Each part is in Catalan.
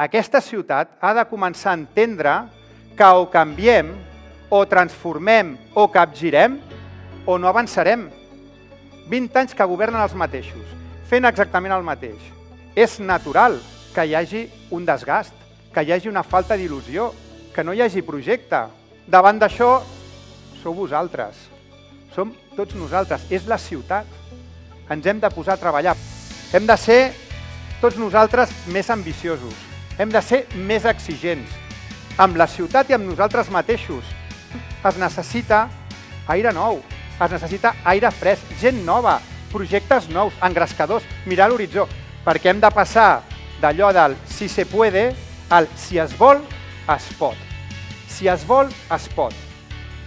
Aquesta ciutat ha de començar a entendre que o canviem, o transformem, o capgirem, o no avançarem. 20 anys que governen els mateixos, fent exactament el mateix. És natural que hi hagi un desgast, que hi hagi una falta d'il·lusió, que no hi hagi projecte. Davant d'això, sou vosaltres. Som tots nosaltres. És la ciutat. Ens hem de posar a treballar. Hem de ser tots nosaltres més ambiciosos. Hem de ser més exigents. Amb la ciutat i amb nosaltres mateixos. Es necessita aire nou, es necessita aire fresc, gent nova, projectes nous, engrescadors, mirar l'horitzó, perquè hem de passar d'allò del si se puede al si es vol, es pot. Si es vol, es pot.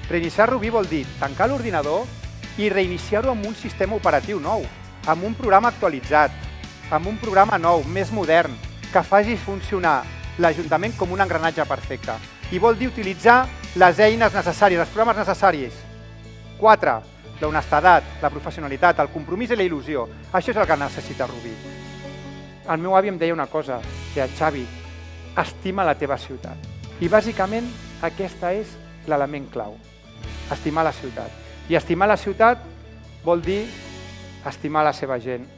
Reiniciar Rubí vol dir tancar l'ordinador i reiniciar-ho amb un sistema operatiu nou, amb un programa actualitzat, amb un programa nou, més modern, que faci funcionar l'Ajuntament com un engranatge perfecte. I vol dir utilitzar les eines necessàries, els programes necessaris. 4. La honestedat, la professionalitat, el compromís i la il·lusió. Això és el que necessita Rubí. El meu avi em deia una cosa, que Xavi, estima la teva ciutat. I bàsicament aquesta és l'element clau, estimar la ciutat. I estimar la ciutat vol dir estimar la seva gent,